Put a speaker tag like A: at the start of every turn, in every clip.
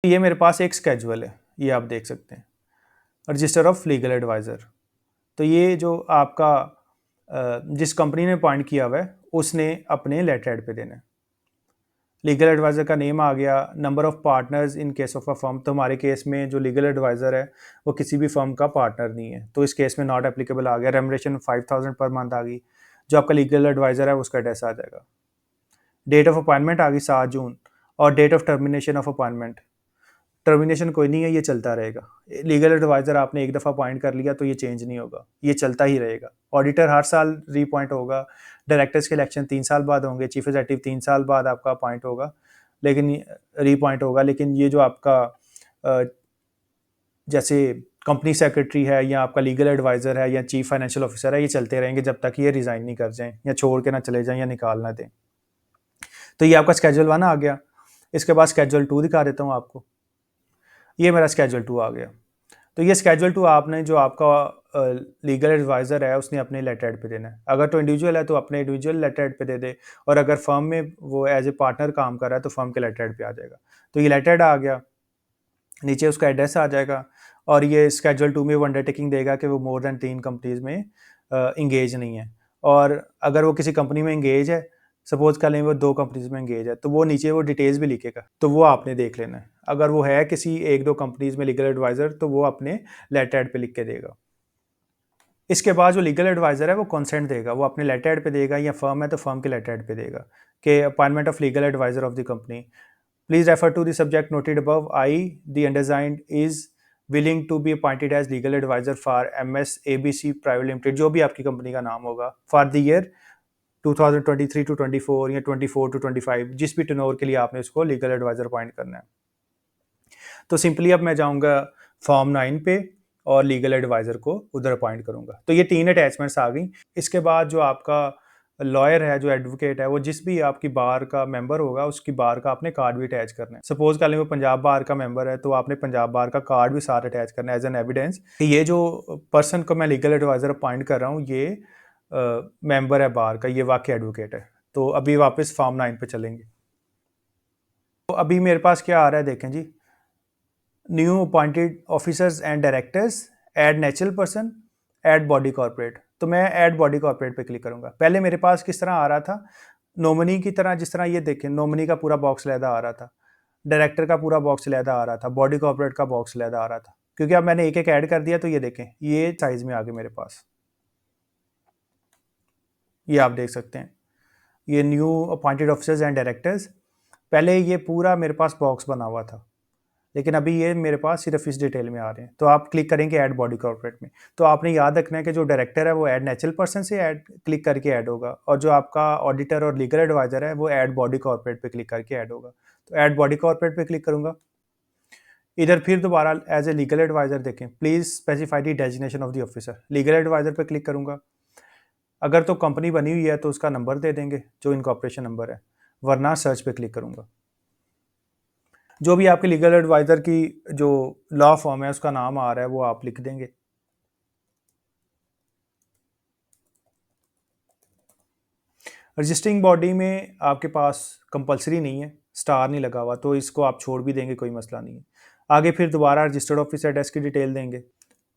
A: ये मेरे पास एक स्केड्यूल है, ये आप देख सकते हैं, रजिस्टर ऑफ लीगल एडवाइज़र। तो ये जो आपका जिस कंपनी ने अपॉइंट किया हुआ है, उसने अपने लेटर हेड पे देना है। लीगल एडवाइज़र का नेम आ गया, number of partners in case of a firm. तो हमारे केस में जो लीगल एडवाइज़र है, वो किसी भी फर्म का पार्टनर नहीं है, तो इस केस में नॉट एप्लीकेबल आ गया। रेमुनरेशन 5000 पर मंथ आ गई। जो आपका लीगल एडवाइज़र है, उसका एड्रेस आ जाएगा। डेट ऑफ अपॉइंटमेंट आ गई 7 जून, और date of termination of appointment. Termination कोई नहीं है, ये चलता रहेगा। लीगल एडवाइज़र आपने एक दफ़ा अपॉइंट कर लिया तो ये चेंज नहीं होगा, ये चलता ही रहेगा। ऑडिटर हर साल रीअपॉइंट होगा, डायरेक्टर्स के इलेक्शन 3 साल बाद होंगे, चीफ एग्जीक्यूटिव 3 साल बाद आपका अपॉइंट होगा, लेकिन रीअपॉइंट होगा। लेकिन ये जो आपका जैसे कंपनी सेक्रेटरी है, या आपका लीगल एडवाइज़र है, या चीफ फाइनेंशियल ऑफिसर है, ये चलते रहेंगे जब तक ये रिज़ाइन नहीं कर जाएँ, या छोड़ के ना चले जाएँ, या निकाल ना दें। तो ये आपका स्केड्यूल 1 आ गया। इसके बाद स्केड्यूल 2 दिखा देता हूँ आपको। ये मेरा स्केड्यूल 2 आ गया। तो ये स्केड्यूल 2 आपने जो आपका लीगल एडवाइज़र है, उसने अपने लेटर हेड पे देना है। अगर तो इंडिविजुअल है तो अपने इंडिविजुअल लेटर हेड पे दे दे, और अगर फर्म में वो एज ए पार्टनर काम कर रहा है तो फर्म के लेटर हेड पे आ जाएगा। तो ये लेटर हेड आ गया, नीचे उसका एड्रेस आ जाएगा, और ये स्केड्यूल 2 में वो अंडरटेकिंग देगा कि वो मोर देन 3 कंपनीज में इंगेज नहीं है। और अगर वो किसी कंपनी में इंगेज है, सपोज कर लें वो 2 कंपनीज में इंगेज है, तो वो नीचे वो डिटेल्स भी लिखेगा, तो वो आपने देख लेना है। अगर वो है किसी 1-2 कंपनीज में लीगल एडवाइज़र, तो वो अपने लेटर हेड पे लिख के देगा। इसके बाद जो लीगल एडवाइज़र है वो कंसेंट देगा, वो अपने लेटर हेड पे देगा, या फर्म है तो फर्म के लेटर हेड पे देगा कि appointment of legal adviser of the company, please refer to the subject noted above. I the undersigned is willing to be appointed as legal adviser for MS ABC private limited, जो भी आपकी company का नाम होगा, for the year 2023 to 24, या 24 to 25, जिस भी turnover के लिए आपने उसको लीगल एडवाइजर अपॉइंट करना है। तो सिंपली अब मैं जाऊंगा फॉर्म 9 पे, और लीगल एडवाइज़र को उधर अपॉइंट करूंगा। तो ये 3 अटैचमेंट्स आ गई। इसके बाद जो आपका लॉयर है, जो एडवोकेट है, वो जिस भी आपकी बार का मेंबर होगा, उसकी बार का आपने कार्ड भी अटैच करना है। सपोज कर लें वो पंजाब बार का मेंबर है, तो आपने पंजाब बार का कार्ड भी साथ अटैच करना है एज एन एविडेंस कि ये जो पर्सन को मैं लीगल एडवाइज़र अपॉइंट कर रहा हूँ, ये मेंबर है बार का, ये वाकई एडवोकेट है। तो अभी वापस फॉर्म 9 पे चलेंगे। तो अभी मेरे पास क्या आ रहा है, देखें जी। New appointed officers and directors, add natural person, add body corporate. तो मैं ऐड बॉडी कॉर्पोरेट पे क्लिक करूंगा। पहले मेरे पास किस तरह आ रहा था, नॉमिनी की तरह, जिस तरह ये देखें, नॉमिनी का पूरा बॉक्स लहदा आ रहा था, डायरेक्टर का पूरा बॉक्स लहदा आ रहा था, बॉडी कॉर्पोरेट का बॉक्स लहदा आ रहा था। क्योंकि अब मैंने एक एक ऐड कर दिया, तो ये देखें, ये साइज में आ गए मेरे पास, ये आप देख सकते हैं, ये new appointed officers and directors. पहले ये पूरा मेरे पास बॉक्स बना हुआ था, लेकिन अभी ये मेरे पास सिर्फ इस डिटेल में आ रहे हैं। तो आप क्लिक करेंगे ऐड बॉडी कॉर्पोरेट में, तो आपने याद रखना है कि जो डायरेक्टर है वो ऐड नेचुरल पर्सन से ऐड क्लिक करके ऐड होगा, और जो आपका ऑडिटर और लीगल एडवाइजर है वो ऐड बॉडी कॉर्पोरेट पे क्लिक करके ऐड होगा। तो ऐड बॉडी कॉर्पोरेट पे क्लिक करूंगा। इधर फिर दोबारा एज ए लीगल एडवाइजर देखें, please specify the designation of the officer, legal adviser पे क्लिक करूंगा। अगर तो कंपनी बनी हुई है तो उसका नंबर दे देंगे, जो इनकॉर्पोरेशन नंबर है, वरना सर्च पे क्लिक करूंगा। जो भी आपके लीगल एडवाइज़र की जो लॉ फॉर्म है, उसका नाम आ रहा है, वो आप लिख देंगे। रजिस्टरिंग बॉडी में आपके पास कंपलसरी नहीं है, स्टार नहीं लगा हुआ, तो इसको आप छोड़ भी देंगे, कोई मसला नहीं है। आगे फिर दोबारा रजिस्टर्ड ऑफिस एड्रेस की डिटेल देंगे।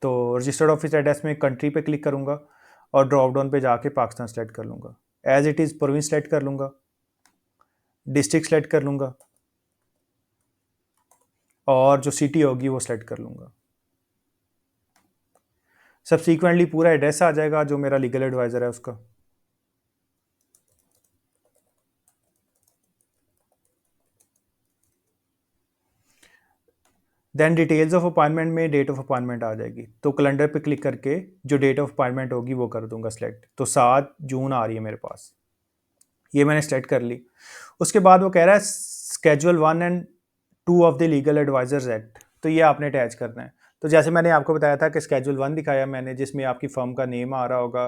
A: तो रजिस्टर्ड ऑफिस एड्रेस में कंट्री पे क्लिक करूंगा, और ड्रॉप डाउन पे जाके पाकिस्तान सेलेक्ट कर लूँगा। As it is province select कर लूँगा, डिस्ट्रिक्ट सेलेक्ट कर लूँगा, और जो सिटी होगी वो सेलेक्ट कर लूँगा। सब्सिक्वेंटली पूरा एड्रेस आ जाएगा जो मेरा लीगल एडवाइज़र है उसका। देन डिटेल्स ऑफ अपॉइंटमेंट में डेट ऑफ अपॉइंटमेंट आ जाएगी, तो कैलेंडर पे क्लिक करके जो डेट ऑफ अपॉइंटमेंट होगी वो कर दूंगा सेलेक्ट। तो 7 जून आ रही है मेरे पास, ये मैंने सेलेक्ट कर ली। उसके बाद वो कह रहा है schedule 1 and 2 of the legal advisers act, तो ये आपने अटैच करना है। तो जैसे मैंने आपको बताया था कि स्केड्यूल 1 दिखाया मैंने, जिसमें आपकी फर्म का नेम आ रहा होगा,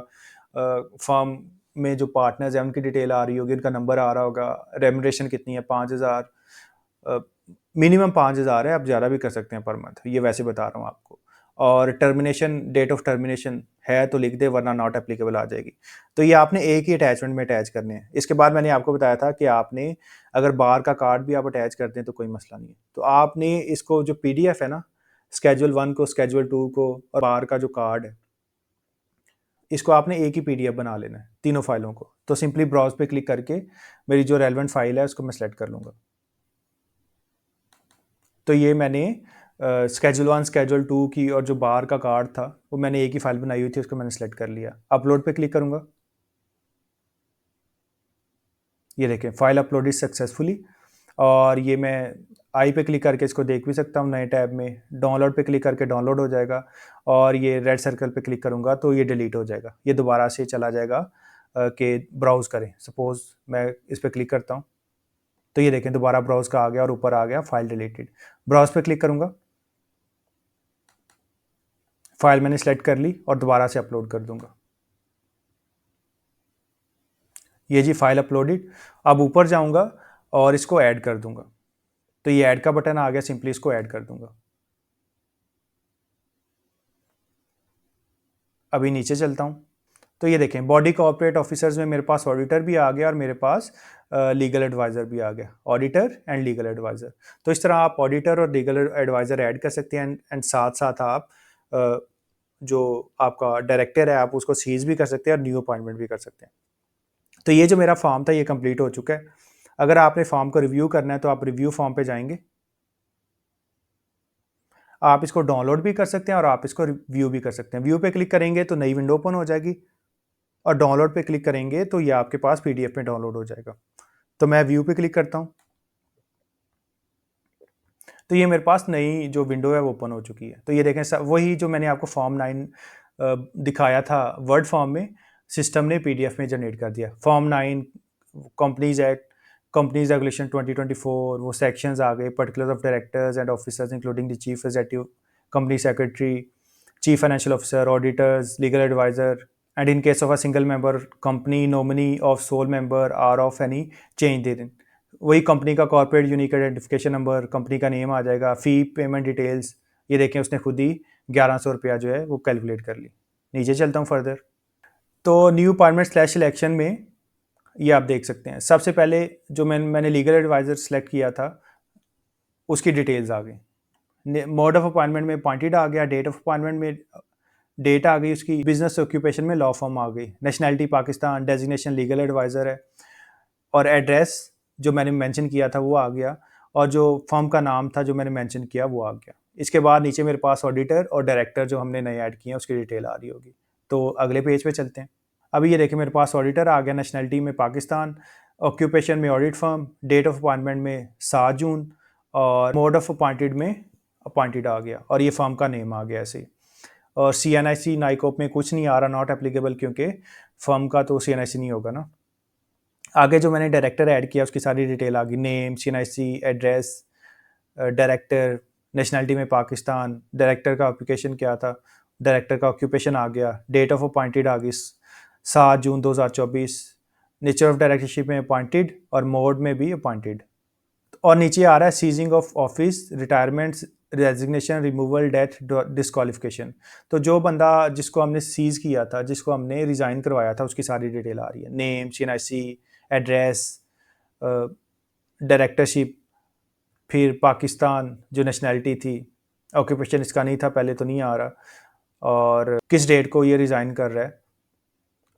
A: फर्म में जो पार्टनर्स हैं उनकी डिटेल आ रही होगी, उनका नंबर आ रहा होगा, रेमुनरेशन कितनी है 5000, मिनिमम 5000 है, आप ज़्यादा भी कर सकते हैं पर मंथ, ये वैसे बता रहा हूँ आपको। और टर्मिनेशन, डेट ऑफ टर्मिनेशन है तो लिख दे, वरना नॉट एप्लीकेबल आ जाएगी। तो ये आपने एक ही अटैचमेंट में अटैच करने हैं। इसके बाद मैंने आपको बताया था कि आपने अगर बार का कार्ड भी आप अटैच करते हैं तो कोई मसला नहीं है। तो आपने इसको जो पीडीएफ है ना, स्केड्यूल 1 को, स्केड्यूल 2 को और बार का जो कार्ड है, इसको आपने एक ही पीडीएफ बना लेना है तीनों फाइलों को। तो सिंपली ब्राउज पे क्लिक करके मेरी जो रेलेवेंट फाइल है उसको मैं सेलेक्ट कर लूँगा। तो ये मैंने स्केड्यूल 1, स्केड्यूल 2 की और जो बार का कार्ड था वो मैंने एक ही फाइल बनाई हुई थी, उसको मैंने सेलेक्ट कर लिया। अपलोड पे क्लिक करूँगा। ये देखें, फाइल अपलोडेड सक्सेसफुली। और ये मैं आई पे क्लिक करके इसको देख भी सकता हूँ नए टैब में। डाउनलोड पे क्लिक करके डाउनलोड हो जाएगा, और ये रेड सर्कल पे क्लिक करूँगा तो ये डिलीट हो जाएगा। ये दोबारा से चला जाएगा कि ब्राउज़ करें। सपोज़ मैं इस पर क्लिक करता हूँ तो ये देखें दोबारा ब्राउज़ का आ गया और ऊपर आ गया फाइल डिलीटेड। ब्राउज़ पे क्लिक करूँगा, फाइल मैंने सेलेक्ट कर ली और दोबारा से अपलोड कर दूँगा। ये जी फाइल अपलोडेड। अब ऊपर जाऊँगा और इसको ऐड कर दूँगा। तो ये ऐड का बटन आ गया, सिंपली इसको ऐड कर दूँगा। अभी नीचे चलता हूँ तो ये देखें बॉडी कॉर्पोरेट ऑफिसर्स में मेरे पास ऑडिटर भी आ गया और मेरे पास लीगल एडवाइज़र भी आ गया। Auditor and legal adviser. तो इस तरह आप ऑडिटर और लीगल एडवाइज़र ऐड कर सकते हैं, एंड साथ साथ आप जो आपका डायरेक्टर है आप उसको सीज भी कर सकते हैं और न्यू अपॉइंटमेंट भी कर सकते हैं। तो ये जो मेरा फॉर्म था ये कंप्लीट हो चुका है। अगर आपने फॉर्म को रिव्यू करना है तो आप रिव्यू फॉर्म पे जाएंगे। आप इसको डाउनलोड भी कर सकते हैं और आप इसको व्यू भी कर सकते हैं। व्यू पे क्लिक करेंगे तो नई विंडो ओपन हो जाएगी, और डाउनलोड पे क्लिक करेंगे तो ये आपके पास पीडीएफ में डाउनलोड हो जाएगा। तो मैं व्यू पे क्लिक करता हूँ तो ये मेरे पास नई जो विंडो है वो ओपन हो चुकी है। तो ये देखें वही जो मैंने आपको फॉर्म 9 दिखाया था वर्ड फॉर्म में, सिस्टम ने पीडीएफ में जनरेट कर दिया। Form 9 companies act, companies regulation 2024, वो सेक्शंस आ गए, particular of directors and officers including the chief executive, company secretary, chief financial officer, auditors, legal advisor, and in case of a single member company, nominee of sole member are of any change therein। वही company का corporate unique identification number, company का name आ जाएगा, फ़ी payment details. ये देखें उसने खुद ही 1100 रुपया जो है वो कैलकुलेट कर ली। नीचे चलता हूँ फर्दर। तो न्यू अपॉइंटमेंट स्लैश सिलेक्शन में ये आप देख सकते हैं, सबसे पहले जो मैंने लीगल एडवाइज़र सेलेक्ट किया था उसकी डिटेल्स आ गई। मोड ऑफ अपॉइंटमेंट में अपॉइंटेड आ गया, डेट ऑफ अपॉइंटमेंट में डेट आ गई उसकी, बिजनेस ऑक्यूपेशन में लॉ फर्म आ गई, nationality Pakistan, designation legal adviser है, और एड्रेस जो मैंने मेंशन किया था वो आ गया, और जो फर्म का नाम था जो मैंने मेंशन किया वो आ गया। इसके बाद नीचे मेरे पास ऑडिटर और डायरेक्टर जो हमने नए ऐड किए हैं उसकी डिटेल आ रही होगी। तो अगले पेज पे चलते हैं। अभी ये देखिए मेरे पास ऑडिटर आ गया, नेशनैलिटी में पाकिस्तान, ऑक्यूपेशन में audit firm, date of appointment में 7 जून, और मोड ऑफ अपॉइंटेड में अपॉइंटेड आ गया, और ये फर्म का नेम आ गया ऐसे ही। और CNIC नाइकोप में कुछ नहीं आ रहा, नॉट एप्लीकेबल, क्योंकि फर्म का तो CNIC नहीं होगा ना। आगे जो मैंने डायरेक्टर ऐड किया उसकी सारी डिटेल आ गई, name, CNIC, address, director, nationality में पाकिस्तान, डायरेक्टर का ऑक्यूपेशन क्या था, डायरेक्टर का ऑक्यूपेशन आ गया, डेट ऑफ अपॉइंटेड आ गई 7 जून 2024, नेचर ऑफ डायरेक्टरशिप में अपॉइंटेड और मोड में भी अपॉइंटेड। और नीचे आ रहा है ceasing of office, retirement, resignation, removal, death, disqualification. तो जो बंदा जिसको हमने सीज किया था, जिसको हमने रिज़ाइन करवाया था, उसकी सारी डिटेल आ रही है, नेम, CNIC, एड्रेस, डायरेक्टरशिप, फिर पाकिस्तान जो नेशनैलिटी थी, ऑक्यूपेशन इसका नहीं था पहले तो नहीं आ रहा, और किस डेट को ये रिज़ाइन कर रहा है,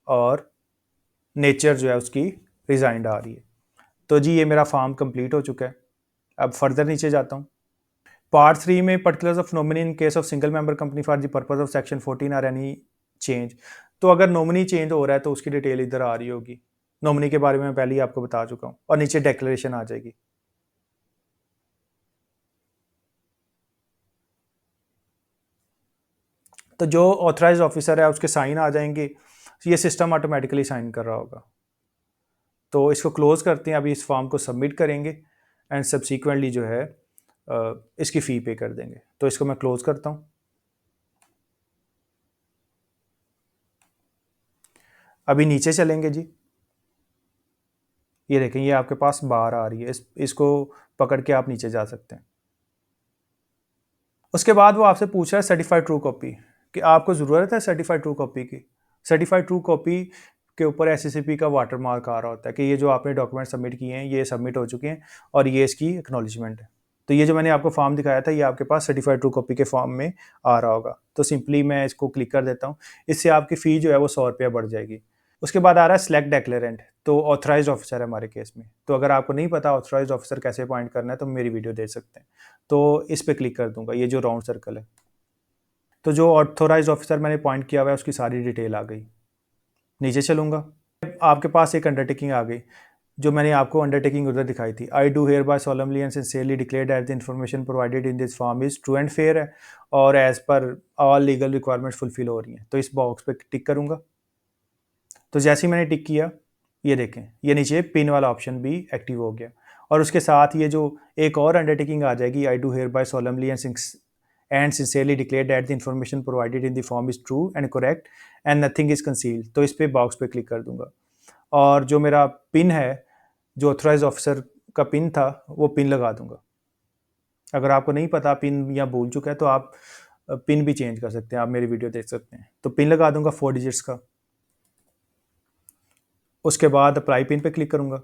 A: और नेचर जो है उसकी रिज़ाइंड आ रही है। तो जी ये मेरा फॉर्म कंप्लीट हो चुका है। अब फर्दर नीचे जाता हूँ। पार्ट 3 में particulars of nominee in case of single member company for the purpose of section 14 or any change. तो अगर नॉमिनी चेंज हो रहा है तो उसकी डिटेल इधर आ रही होगी। नॉमिनी के बारे में मैं पहले ही आपको बता चुका हूँ, और नीचे डिक्लेरेशन आ जाएगी। तो जो ऑथराइज ऑफिसर है उसके साइन आ जाएंगे, ये सिस्टम ऑटोमेटिकली साइन कर रहा होगा। तो इसको क्लोज करते हैं, अभी इस फॉर्म को सबमिट करेंगे एंड सब्सिक्वेंटली जो है इसकी फ़ी पे कर देंगे। तो इसको मैं क्लोज करता हूँ। अभी नीचे चलेंगे जी। ये देखें ये आपके पास बार आ रही है, इसको पकड़ के आप नीचे जा सकते हैं। उसके बाद वो आपसे पूछ रहा है सर्टिफाइड ट्रू कॉपी, कि आपको ज़रूरत है सर्टिफाइड ट्रू कॉपी की। सर्टिफाइड ट्रू कॉपी के ऊपर एसएससीपी का वाटर मार्क आ रहा होता है कि ये जो आपने डॉक्यूमेंट सबमिट किए हैं ये सबमिट हो चुके हैं और ये इसकी एक्नॉलेजमेंट है। तो ये जो मैंने आपको फॉर्म दिखाया था ये आपके पास सर्टिफाइड ट्रू कॉपी के फॉर्म में आ रहा होगा। तो सिंपली मैं इसको क्लिक कर देता हूँ, इससे आपकी फ़ी जो है वो 100 रुपया बढ़ जाएगी। उसके बाद आ रहा है सिलेक्ट डेक्लेरेंट, तो ऑथराइज्ड ऑफिसर है हमारे केस में। तो अगर आपको नहीं पता ऑथराइज्ड ऑफिसर कैसे अपॉइंट करना है तो मेरी वीडियो देख सकते हैं। तो इस पर क्लिक कर दूंगा, ये जो राउंड सर्कल है। तो जो ऑथोराइज्ड ऑफिसर मैंने अपॉइंट किया हुआ है उसकी सारी डिटेल आ गई। नीचे चलूंगा, आपके पास एक अंडरटेकिंग आ गई जो मैंने आपको अंडरटेकिंग उधर दिखाई थी। I do hereby solemnly and sincerely declare that the information provided in this form is true and fair है और as per all legal requirements fulfil हो रही हैं। तो इस बॉक्स पे टिक करूंगा। तो जैसे ही मैंने टिक किया, ये देखें ये नीचे पिन वाला ऑप्शन भी एक्टिव हो गया और उसके साथ ये जो एक और अंडरटेकिंग आ जाएगी, I do hereby solemnly and sincerely declare that the information provided in the form is true and correct and nothing is concealed. तो इस पे बॉक्स पे क्लिक कर दूंगा और जो मेरा पिन है, जो ऑथराइज ऑफिसर का पिन था, वो पिन लगा दूंगा। अगर आपको नहीं पता पिन या भूल चुका है तो आप पिन भी चेंज कर सकते हैं, आप मेरी वीडियो देख सकते हैं। तो पिन लगा दूंगा 4 डिजिट्स का। उसके बाद अप्लाई पिन पे क्लिक करूंगा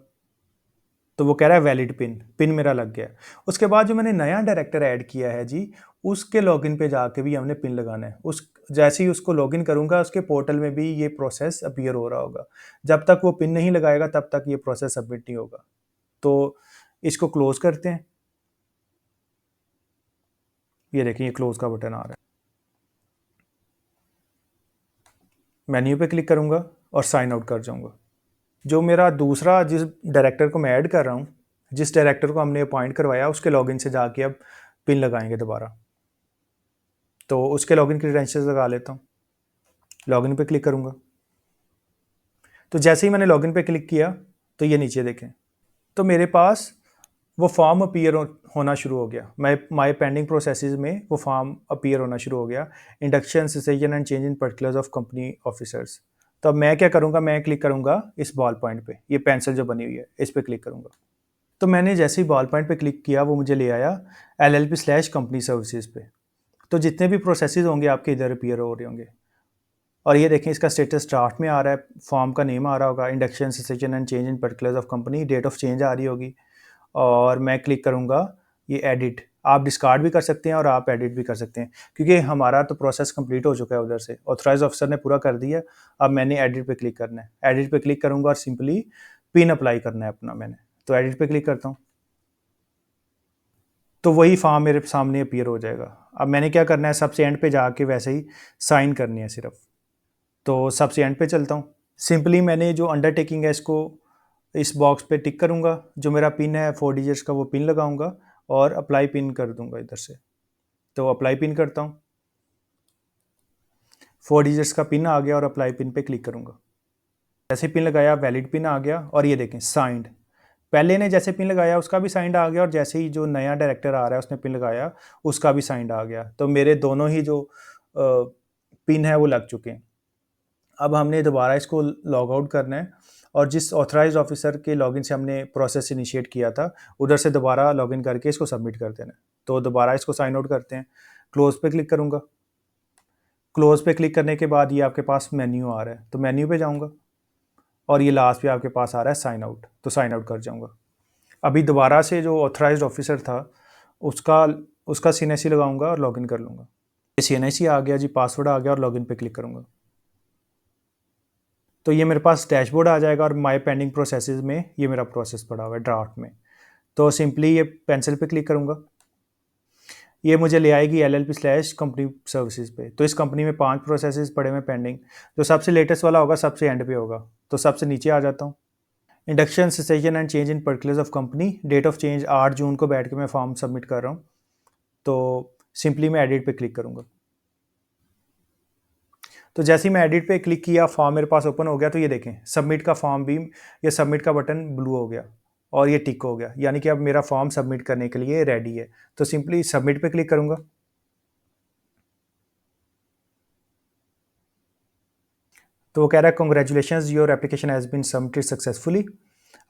A: तो वो कह रहा है वैलिड पिन, पिन मेरा लग गया। उसके बाद जो मैंने नया डायरेक्टर ऐड किया है जी, उसके लॉगिन पे जाके भी हमने पिन लगाना है। उस जैसे ही उसको लॉगिन करूंगा उसके पोर्टल में भी ये प्रोसेस अपीयर हो रहा होगा। जब तक वो पिन नहीं लगाएगा तब तक ये प्रोसेस सबमिट नहीं होगा। तो इसको क्लोज करते हैं। ये देखिए ये क्लोज का बटन आ रहा है। मेन्यू पे क्लिक करूंगा और साइन आउट कर जाऊंगा। जो मेरा दूसरा जिस डायरेक्टर को मैं ऐड कर रहा हूँ, जिस डायरेक्टर को हमने अपॉइंट करवाया उसके लॉगिन से जाके अब पिन लगाएंगे दोबारा। तो उसके लॉगिन क्रीडेंशियल्स लगा लेता हूँ। लॉगिन पे क्लिक करूँगा। तो जैसे ही मैंने लॉगिन पे क्लिक किया तो ये नीचे देखें, तो मेरे पास वो फॉर्म अपीयर होना शुरू हो गया। माई पेंडिंग प्रोसेसेस में वो फॉर्म अपीयर होना शुरू हो गया, induction cessation and change in particulars of company officers. तो अब मैं क्या करूँगा, मैं क्लिक करूँगा इस बॉल पॉइंट पे, ये पेंसिल जो बनी हुई है इस पे क्लिक करूँगा। तो मैंने जैसे ही बॉल पॉइंट पे क्लिक किया वो मुझे ले आया LLP/कंपनी सर्विसेज पे। तो जितने भी प्रोसेसेस होंगे आपके इधर अपीयर हो रहे होंगे। और ये देखें इसका स्टेटस ड्राफ्ट में आ रहा है, फॉर्म का नेम आ रहा होगा, induction cessation and change in particulars of company, date of change आ रही होगी। और मैं क्लिक करूँगा ये एडिट। आप डिस्कार्ड भी कर सकते हैं और आप एडिट भी कर सकते हैं, क्योंकि हमारा तो प्रोसेस कंप्लीट हो चुका है उधर से, ऑथराइज ऑफिसर ने पूरा कर दिया। अब मैंने एडिट पे क्लिक करना है। एडिट पे क्लिक करूँगा और सिंपली पिन अप्लाई करना है अपना मैंने। तो एडिट पे क्लिक करता हूँ तो वही फॉर्म मेरे सामने अपीयर हो जाएगा। अब मैंने क्या करना है, सबसे एंड पे जाके वैसे ही साइन करनी है सिर्फ। तो सबसे एंड पे चलता हूँ। सिंपली मैंने जो अंडरटेकिंग है इसको इस बॉक्स पे टिक करूँगा, जो मेरा पिन है 4 डिजिट्स का वो पिन लगाऊंगा और अप्लाई पिन कर दूंगा इधर से। तो अप्लाई पिन करता हूँ, 4 डिजिट्स का पिन आ गया और अप्लाई पिन पे क्लिक करूँगा। जैसे पिन लगाया वैलिड पिन आ गया और ये देखें साइंड। पहले ने जैसे पिन लगाया उसका भी साइंड आ गया और जैसे ही जो नया डायरेक्टर आ रहा है उसने पिन लगाया उसका भी साइंड आ गया। तो मेरे दोनों ही जो पिन है वो लग चुके हैं। अब हमने दोबारा इसको लॉग आउट करना है और जिस ऑथराइज्ड ऑफिसर के लॉगिन से हमने प्रोसेस इनिशिएट किया था उधर से दोबारा लॉगिन करके इसको सबमिट कर देना है। तो दोबारा इसको साइन आउट करते हैं। क्लोज पे क्लिक करूँगा। क्लोज पे क्लिक करने के बाद ये आपके पास मेन्यू आ रहा है, तो मेन्यू पे जाऊँगा और ये लास्ट पे आपके पास आ रहा है साइन आउट, तो साइन आउट कर जाऊँगा। अभी दोबारा से जो ऑथराइज्ड ऑफिसर था उसका उसका CNIC लगाऊंगा और लॉगिन कर लूँगा। CNIC आ गया जी, पासवर्ड आ गया और लॉगिन पे क्लिक करूँगा। तो ये मेरे पास डैशबोर्ड आ जाएगा और माय पेंडिंग प्रोसेसेस में ये मेरा प्रोसेस पड़ा हुआ है ड्राफ्ट में। तो सिंपली ये पेंसिल पे क्लिक करूँगा, ये मुझे ले आएगी LLP/कंपनी सर्विसेज पे। तो इस कंपनी में 5 प्रोसेसेस पड़े हुए पेंडिंग, जो सबसे लेटेस्ट वाला होगा सबसे एंड पे होगा। तो सबसे नीचे आ जाता हूँ। Induction cessation and change in particulars of company, date of change 8 June को बैठ के मैं फॉर्म सबमिट कर रहा हूँ। तो सिंपली मैं एडिट पे क्लिक करूँगा। तो जैसे ही मैं एडिट पे क्लिक किया फॉर्म मेरे पास ओपन हो गया। तो ये देखें सबमिट का फॉर्म भी, ये सबमिट का बटन ब्लू हो गया और ये टिक हो गया, यानी कि अब मेरा फॉर्म सबमिट करने के लिए रेडी है। तो सिंपली सबमिट पे क्लिक करूँगा। तो वो कह रहा है congratulation your application has been submitted successfully.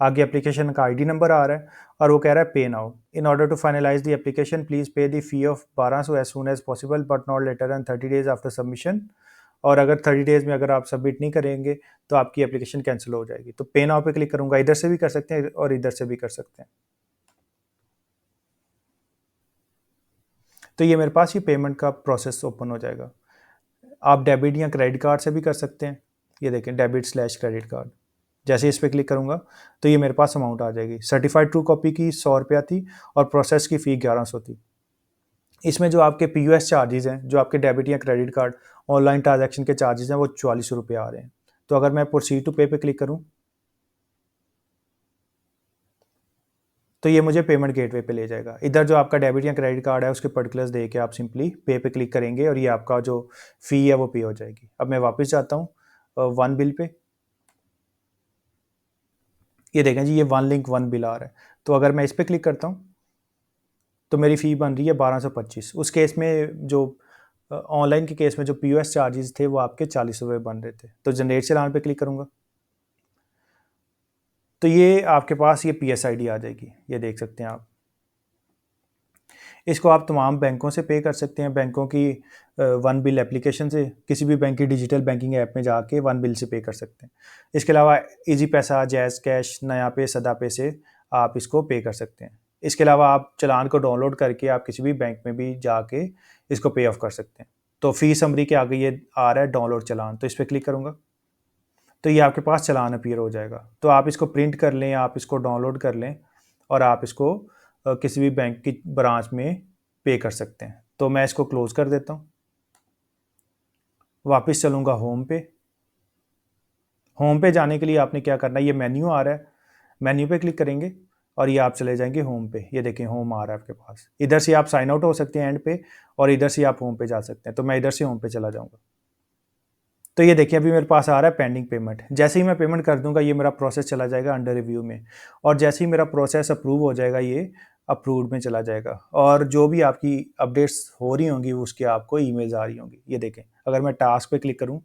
A: आगे एप्लीकेशन का आईडी नंबर आ रहा है और वो कह रहा है pay now. In order to finalize the application please pay the fee of 1200 as soon as possible but not later than 30 days after submission. और अगर 30 डेज में अगर आप सबमिट नहीं करेंगे तो आपकी एप्लीकेशन कैंसिल हो जाएगी। तो पे नाउ पे क्लिक करूंगा, इधर से भी कर सकते हैं और इधर से भी कर सकते हैं। तो ये मेरे पास ये पेमेंट का प्रोसेस ओपन हो जाएगा। आप डेबिट या क्रेडिट कार्ड से भी कर सकते हैं। ये देखें डेबिट/क्रेडिट कार्ड, जैसे इस पर क्लिक करूंगा तो ये मेरे पास अमाउंट आ जाएगी। सर्टिफाइड ट्रू कॉपी की 100 रुपया थी और प्रोसेस की फ़ी 1100 थी। इसमें जो आपके POS चार्जेस हैं, जो आपके डेबिट या क्रेडिट कार्ड ऑनलाइन ट्रांजैक्शन के चार्जेस हैं, वो 44 रुपये आ रहे हैं। तो अगर मैं प्रोसीड टू पे पे क्लिक करूं तो ये मुझे पेमेंट गेटवे पे ले जाएगा। इधर जो आपका डेबिट या क्रेडिट कार्ड है उसके पर्टिकुलर्स दे के आप सिंपली पे पे क्लिक करेंगे और ये आपका जो फ़ी है वो पे हो जाएगी। अब मैं वापस जाता हूँ वन बिल पे। ये देखें जी, ये वन लिंक वन बिल आ रहा है। तो अगर मैं इस पर क्लिक करता हूँ तो मेरी फ़ी बन रही है 1225। उस केस में जो ऑनलाइन के केस में जो POS चार्जेस थे वो आपके 40 रुपये बन रहे थे। तो जनरेट चालान पे क्लिक करूँगा तो ये आपके पास ये PSID आ जाएगी, ये देख सकते हैं आप। इसको आप तमाम बैंकों से पे कर सकते हैं, बैंकों की वन बिल एप्लीकेशन से, किसी भी बैंक की डिजिटल बैंकिंग ऐप में जाके वन बिल से पे कर सकते हैं। इसके अलावा ईजी पैसा, जैज़ कैश, नया पे, सदा पे से आप इसको पे कर सकते हैं। इसके अलावा आप चालान को डाउनलोड करके आप किसी भी बैंक में भी जाके इसको पे ऑफ कर सकते हैं। तो फ़ी समरी के आगे ये आ रहा है डाउनलोड चालान, तो इस पर क्लिक करूँगा तो ये आपके पास चालान अपीयर हो जाएगा। तो आप इसको प्रिंट कर लें, आप इसको डाउनलोड कर लें और आप इसको किसी भी बैंक की ब्रांच में पे कर सकते हैं। तो मैं इसको क्लोज़ कर देता हूँ। वापस चलूँगा होम पे। होम पे जाने के लिए आपने क्या करना है, ये मेन्यू आ रहा है, मेन्यू पे क्लिक करेंगे और ये आप चले जाएंगे होम पे। ये देखें होम आ रहा है आपके पास। इधर से आप साइन आउट हो सकते हैं एंड पे और इधर से आप होम पे जा सकते हैं। तो मैं इधर से होम पे चला जाऊँगा। तो ये देखिए अभी मेरे पास आ रहा है पेंडिंग पेमेंट। जैसे ही मैं पेमेंट कर दूंगा ये मेरा प्रोसेस चला जाएगा अंडर रिव्यू में, और जैसे ही मेरा प्रोसेस अप्रूव हो जाएगा ये अप्रूव्ड में चला जाएगा। और जो भी आपकी अपडेट्स हो रही होंगी उसकी आपको ईमेल्स आ रही होंगी। ये देखें अगर मैं टास्क पे क्लिक करूं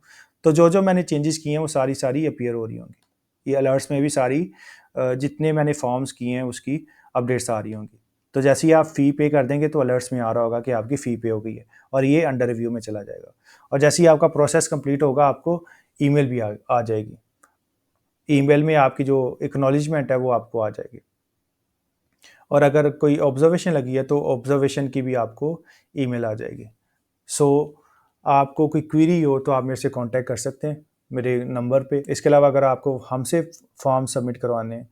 A: तो जो जो मैंने चेंजेस किए हैं वो सारी सारी अपीयर हो रही होंगी। ये अलर्ट्स में भी सारी जितने मैंने फॉर्म्स किए हैं उसकी अपडेट्स आ रही होंगी। तो जैसे ही आप फ़ी पे कर देंगे तो अलर्ट्स में आ रहा होगा कि आपकी फ़ी पे हो गई है और ये अंडर रिव्यू में चला जाएगा। और जैसे ही आपका प्रोसेस कंप्लीट होगा आपको ईमेल भी आ जाएगी। ईमेल में आपकी जो एक्नॉलेजमेंट है वो आपको आ जाएगी। और अगर कोई ऑब्जर्वेशन लगी है तो ऑब्जर्वेशन की भी आपको ईमेल आ जाएगी। सो आपको कोई क्वेरी हो तो आप मेरे से कांटेक्ट कर सकते हैं मेरे नंबर पे। इसके अलावा अगर आपको हमसे फॉर्म सबमिट करवाने हैं,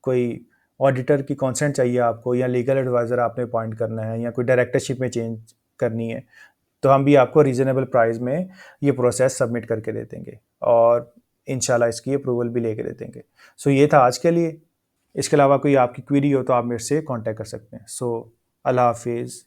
A: कोई ऑडिटर की कंसेंट चाहिए आपको, या लीगल एडवाइज़र आपने अपॉइंट करना है, या कोई डायरेक्टरशिप में चेंज करनी है, तो हम भी आपको रीज़नेबल प्राइस में ये प्रोसेस सबमिट करके दे देंगे और इंशाल्लाह इसकी अप्रूवल भी लेके दे देंगे। सो ये था आज के लिए। इसके अलावा कोई आपकी क्वेरी हो तो आप मेरे से कांटेक्ट कर सकते हैं। सो अल्लाह हाफिज़।